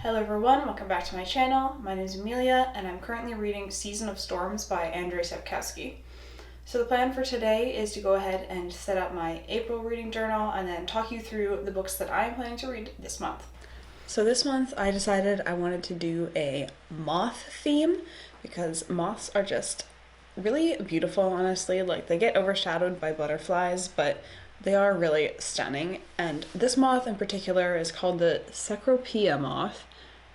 Hello everyone, welcome back to my channel. My name is Amelia and I'm currently reading Season of Storms by Andrzej Sapkowski. So the plan for today is to go ahead and set up my April reading journal and then talk you through the books that I'm planning to read this month. So this month I decided I wanted to do a moth theme because moths are just really beautiful, honestly. Like, they get overshadowed by butterflies, but they are really stunning. And this moth in particular is called the Cecropia moth.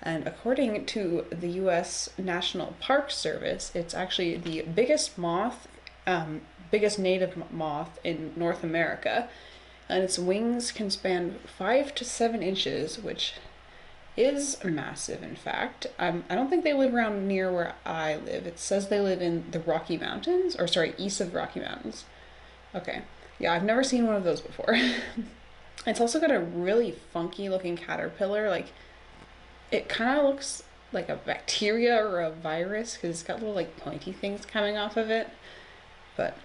And according to the US National Park Service, it's actually the biggest moth, biggest native moth in North America. And its wings can span 5 to 7 inches, which is massive, in fact. I don't think they live around near where I live. It says they live in the Rocky Mountains, or sorry, east of the Rocky Mountains. Okay, yeah, I've never seen one of those before. It's also got a really funky looking caterpillar. Like, it kind of looks like a bacteria or a virus because it's got little like pointy things coming off of it. But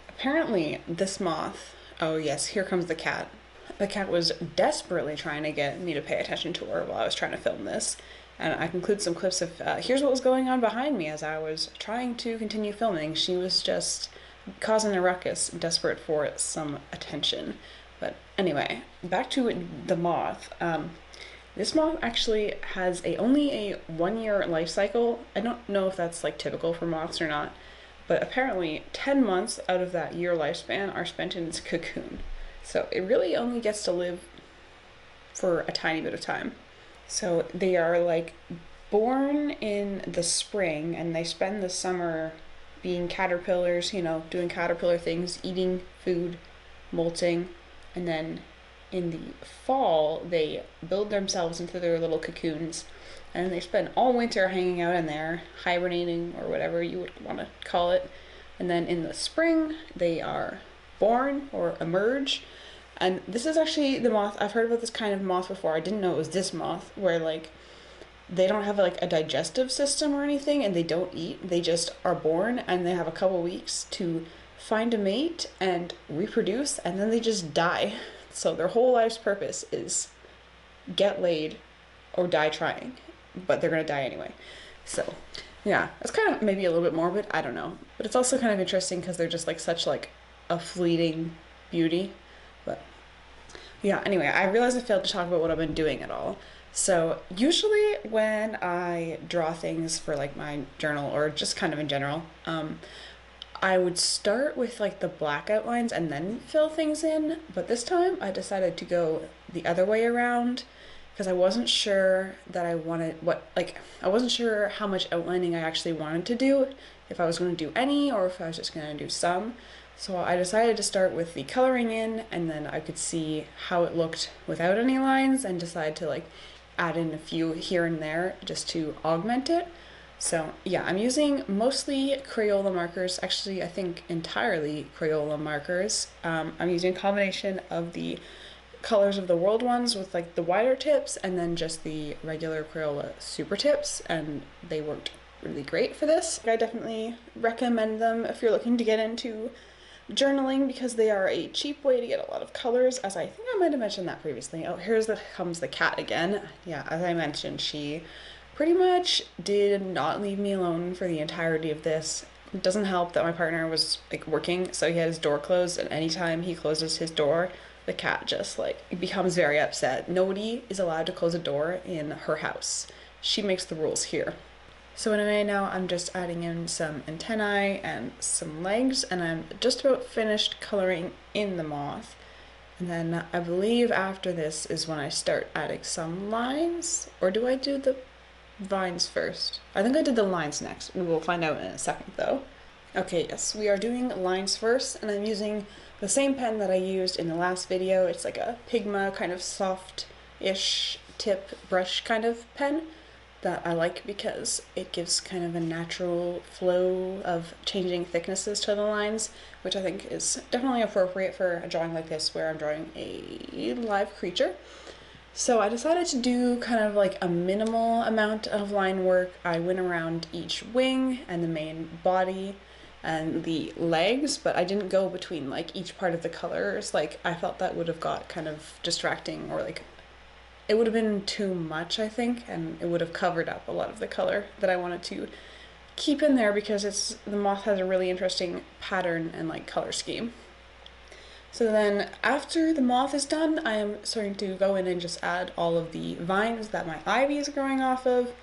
apparently this moth, oh yes, here comes the cat. The cat was desperately trying to get me to pay attention to her while I was trying to film this. And I can include some clips of, here's what was going on behind me as I was trying to continue filming. She was just causing a ruckus, desperate for some attention. But anyway, back to the moth. This moth actually has only a 1-year life cycle. I don't know if that's like typical for moths or not, but apparently 10 months out of that year lifespan are spent in its cocoon. So it really only gets to live for a tiny bit of time. So they are like born in the spring and they spend the summer being caterpillars, doing caterpillar things, eating food, molting, and then in the fall they build themselves into their little cocoons and they spend all winter hanging out in there, hibernating or whatever you would want to call it. And then in the spring they are born or emerge. And this is actually the moth, I've heard about this kind of moth before. I didn't know it was this moth, where like they don't have like a digestive system or anything and they don't eat. They just are born and they have a couple weeks to find a mate and reproduce, and then they just die. So their whole life's purpose is get laid or die trying, but they're gonna die anyway. So yeah, it's kind of maybe a little bit morbid, I don't know, but it's also kind of interesting because they're just like such like a fleeting beauty. But yeah, anyway, I realized I failed to talk about what I've been doing at all. So usually when I draw things for like my journal or just kind of in general, I would start with like the black outlines and then fill things in. But this time I decided to go the other way around because I wasn't sure that I wasn't sure how much outlining I actually wanted to do, if I was going to do any or if I was just going to do some. So I decided to start with the coloring in, and then I could see how it looked without any lines and decide to like add in a few here and there just to augment it. So yeah, I'm using mostly Crayola markers, actually I think entirely Crayola markers. I'm using a combination of the Colors of the World ones with like the wider tips and then just the regular Crayola super tips, and they worked really great for this. I definitely recommend them if you're looking to get into journaling because they are a cheap way to get a lot of colors, as I think I might have mentioned that previously. Oh, comes the cat again. Yeah, as I mentioned, she pretty much did not leave me alone for the entirety of this. It doesn't help that my partner was like working, so he had his door closed, and anytime he closes his door, the cat just like becomes very upset. Nobody is allowed to close a door in her house. She makes the rules here. So anyway, now I'm just adding in some antennae and some legs, and I'm just about finished coloring in the moth. And then I believe after this is when I start adding some lines, or do I do the vines first? I think I did the lines next. We will find out in a second though. Okay, yes, we are doing lines first, and I'm using the same pen that I used in the last video. It's like a Pigma kind of soft-ish tip brush kind of pen that I like because it gives kind of a natural flow of changing thicknesses to the lines, which I think is definitely appropriate for a drawing like this where I'm drawing a live creature. So I decided to do kind of like a minimal amount of line work. I went around each wing and the main body and the legs, but I didn't go between like each part of the colors. Like, I felt that would have got kind of distracting or like it would have been too much, I think, and it would have covered up a lot of the color that I wanted to keep in there because the moth has a really interesting pattern and like color scheme. So then after the moth is done, I am starting to go in and just add all of the vines that my ivy is growing off of.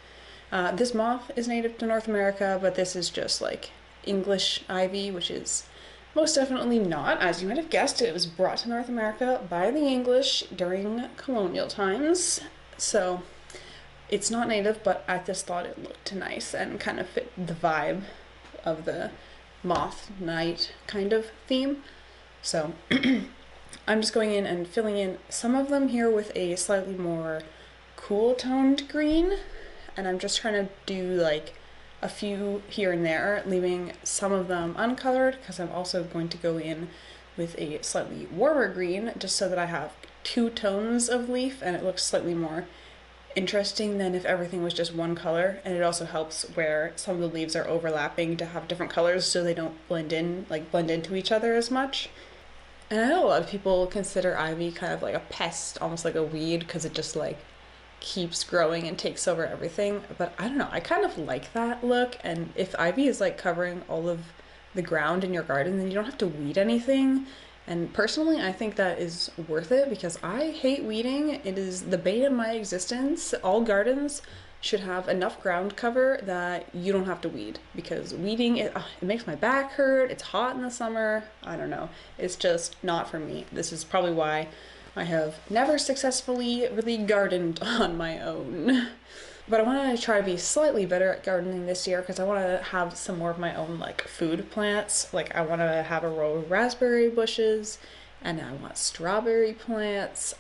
This moth is native to North America, but this is just like English ivy, which is most definitely not. As you might have guessed, it was brought to North America by the English during colonial times. So it's not native, but I just thought it looked nice and kind of fit the vibe of the moth night kind of theme. So I'm just going in and filling in some of them here with a slightly more cool toned green, and I'm just trying to do like a few here and there, leaving some of them uncolored because I'm also going to go in with a slightly warmer green just so that I have two tones of leaf and it looks slightly more interesting than if everything was just one color. And it also helps where some of the leaves are overlapping to have different colors so they don't blend into each other as much. And I know a lot of people consider ivy kind of like a pest, almost like a weed, because it just like keeps growing and takes over everything. But I don't know, I kind of like that look. And if ivy is like covering all of the ground in your garden, then you don't have to weed anything. And personally, I think that is worth it because I hate weeding. It is the bane of my existence. All gardens should have enough ground cover that you don't have to weed, because weeding, it makes my back hurt. It's hot in the summer. I don't know. It's just not for me. This is probably why I have never successfully really gardened on my own. But I want to try to be slightly better at gardening this year because I want to have some more of my own like food plants. Like I want to have a row of raspberry bushes and I want strawberry plants.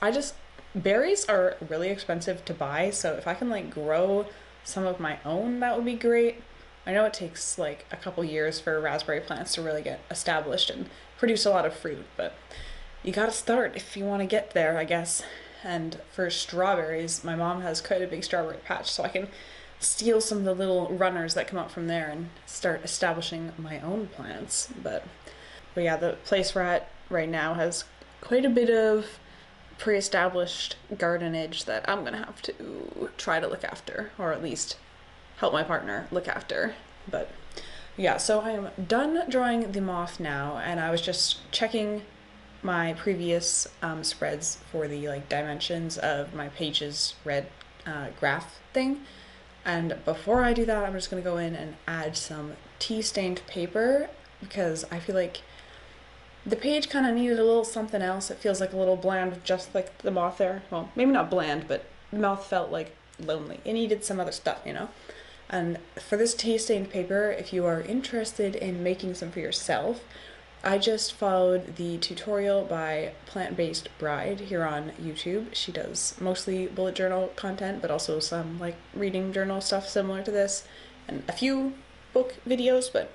Berries are really expensive to buy, so if I can like grow some of my own, that would be great. I know it takes like a couple years for raspberry plants to really get established and produce a lot of fruit, but you gotta start if you want to get there, I guess. And for strawberries, my mom has quite a big strawberry patch, so I can steal some of the little runners that come out from there and start establishing my own plants. But yeah, the place we're at right now has quite a bit of pre-established gardenage that I'm gonna have to try to look after, or at least help my partner look after. But yeah, so I am done drawing the moth now, and I was just checking my previous spreads for the like dimensions of my pages red graph thing. And before I do that, I'm just gonna go in and add some tea stained paper because I feel like the page kind of needed a little something else. It feels like a little bland, just like the moth there. Well, maybe not bland, but the moth felt like lonely. It needed some other stuff, you know? And for this tea stained paper, if you are interested in making some for yourself, I just followed the tutorial by Plant-Based Bride here on YouTube. She does mostly bullet journal content, but also some like reading journal stuff similar to this, and a few book videos, but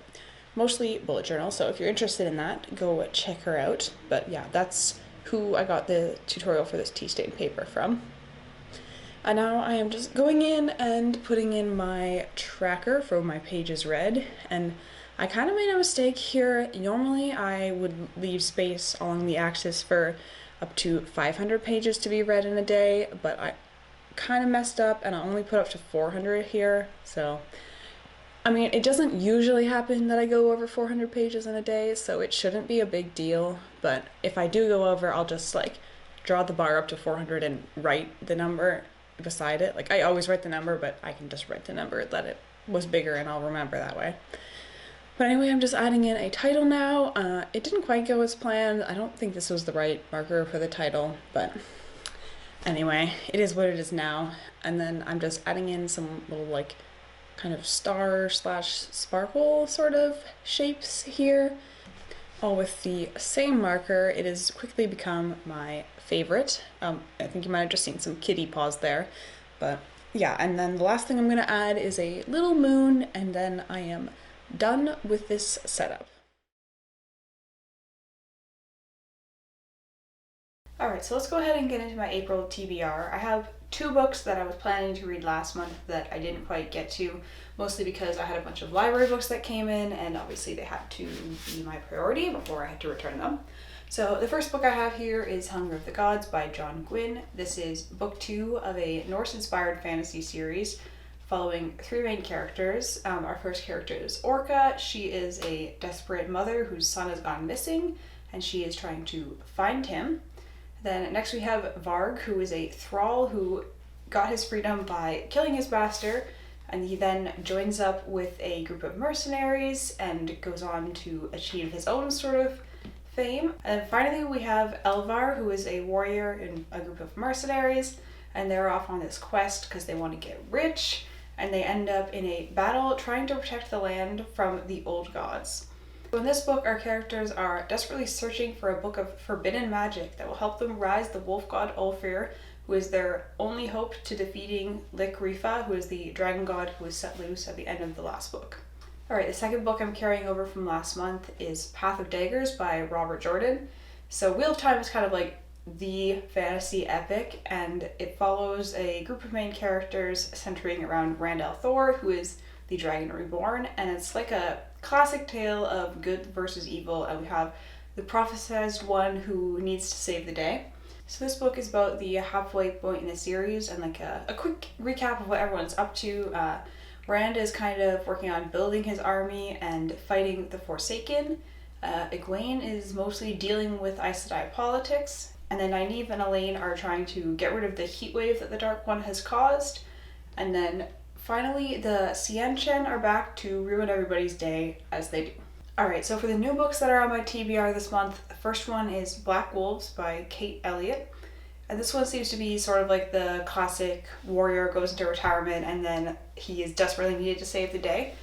mostly bullet journal. So if you're interested in that, go check her out. But yeah, that's who I got the tutorial for this tea stained paper from. And now I am just going in and putting in my tracker for my pages read, and I kind of made a mistake here. Normally I would leave space along the axis for up to 500 pages to be read in a day, but I kind of messed up and I only put up to 400 here. So I mean, it doesn't usually happen that I go over 400 pages in a day, so it shouldn't be a big deal. But if I do go over, I'll just like draw the bar up to 400 and write the number beside it. Like I always write the number, but I can just write the number that it was bigger and I'll remember that way. But anyway, I'm just adding in a title now. It didn't quite go as planned. I don't think this was the right marker for the title, but anyway, it is what it is now. And then I'm just adding in some little like kind of star slash sparkle sort of shapes here, all with the same marker. It has quickly become my favorite. I think you might have just seen some kitty paws there, but yeah. And then the last thing I'm going to add is a little moon, and then I am done with this setup. Alright, so let's go ahead and get into my April TBR. I have 2 books that I was planning to read last month that I didn't quite get to, mostly because I had a bunch of library books that came in and obviously they had to be my priority before I had to return them. So the first book I have here is Hunger of the Gods by John Gwynne. This is book 2 of a Norse-inspired fantasy series following 3 main characters. Our first character is Orca. She is a desperate mother whose son has gone missing, and she is trying to find him. Then next we have Varg, who is a thrall who got his freedom by killing his master, and he then joins up with a group of mercenaries and goes on to achieve his own sort of fame. And finally we have Elvar, who is a warrior in a group of mercenaries, and they're off on this quest because they want to get rich, and they end up in a battle trying to protect the land from the old gods. So in this book, our characters are desperately searching for a book of forbidden magic that will help them rise the wolf god Ulfir, who is their only hope to defeating Lik Rifa, who is the dragon god who was set loose at the end of the last book. Alright, the second book I'm carrying over from last month is Path of Daggers by Robert Jordan. So Wheel of Time is kind of like the fantasy epic, and it follows a group of main characters centering around Rand al'Thor, who is the Dragon Reborn, and it's like a classic tale of good versus evil, and we have the prophesized one who needs to save the day. So this book is about the halfway point in the series, and like a quick recap of what everyone's up to. Rand is kind of working on building his army and fighting the Forsaken. Egwene is mostly dealing with Aes Sedai politics. And then Nynaeve and Elaine are trying to get rid of the heat wave that the Dark One has caused. And then finally the Seanchan are back to ruin everybody's day, as they do. Alright, so for the new books that are on my TBR this month, the first one is Black Wolves by Kate Elliott. And this one seems to be sort of like the classic warrior goes into retirement and then he is desperately needed to save the day.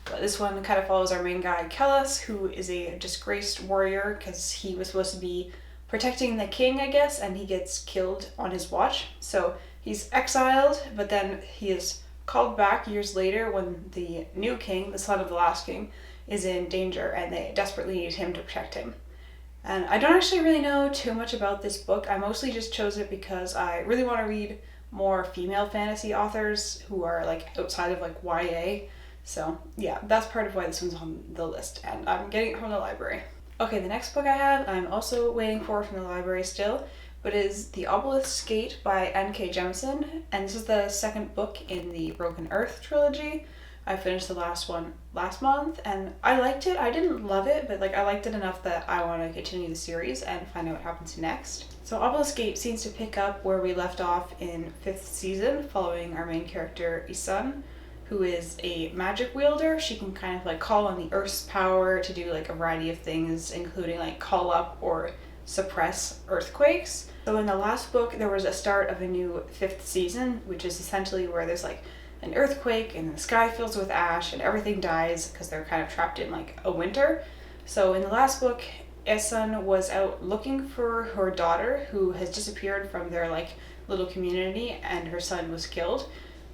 But this one kind of follows our main guy, Kellis, who is a disgraced warrior because he was supposed to be protecting the king, I guess, and he gets killed on his watch. So he's exiled, but then he is called back years later when the new king, the son of the last king, is in danger and they desperately need him to protect him. And I don't actually really know too much about this book. I mostly just chose it because I really want to read more female fantasy authors who are like outside of like YA. So yeah, that's part of why this one's on the list, and I'm getting it from the library. Okay, the next book I have, I'm also waiting for from the library still, but is The Obelisk Gate by N.K. Jemisin, and this is the second book in the Broken Earth trilogy. I finished the last one last month, and I liked it. I didn't love it, but like I liked it enough that I want to continue the series and find out what happens next. So Obelisk Gate seems to pick up where we left off in 5th season, following our main character Isun, who is a magic wielder. She can kind of like call on the Earth's power to do like a variety of things, including like call up or suppress earthquakes. So in the last book, there was a start of a new 5th season, which is essentially where there's like an earthquake and the sky fills with ash and everything dies because they're kind of trapped in like a winter. So in the last book, Isun was out looking for her daughter who has disappeared from their like little community, and her son was killed.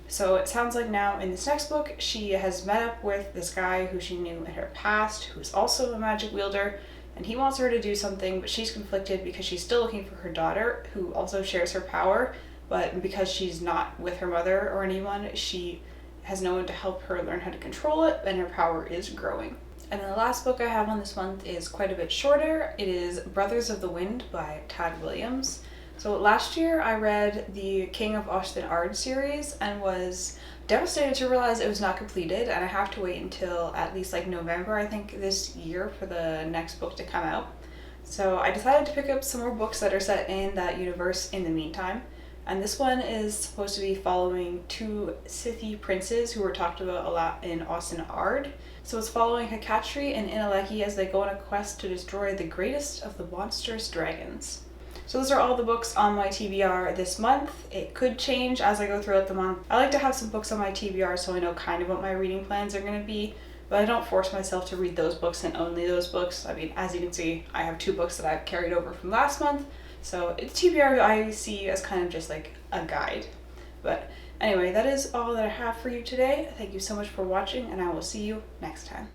So it sounds like now in this next book, she has met up with this guy who she knew in her past, who's also a magic wielder, and he wants her to do something, but she's conflicted because she's still looking for her daughter, who also shares her power, but because she's not with her mother or anyone, she has no one to help her learn how to control it, and her power is growing. And then the last book I have on this month is quite a bit shorter. It is Brothers of the Wind by Tad Williams. So last year I read the King of Osten Ard series and was devastated to realize it was not completed, and I have to wait until at least like November, I think, this year for the next book to come out. So I decided to pick up some more books that are set in that universe in the meantime. And this one is supposed to be following 2 Scythy princes who were talked about a lot in Osten Ard. So it's following Hakatri and Inaleki as they go on a quest to destroy the greatest of the monstrous dragons. So those are all the books on my TBR this month. It could change as I go throughout the month. I like to have some books on my TBR so I know kind of what my reading plans are going to be, but I don't force myself to read those books and only those books. I mean, as you can see, I have 2 books that I've carried over from last month. So TBR I see as kind of just like a guide. But anyway, that is all that I have for you today. Thank you so much for watching, and I will see you next time.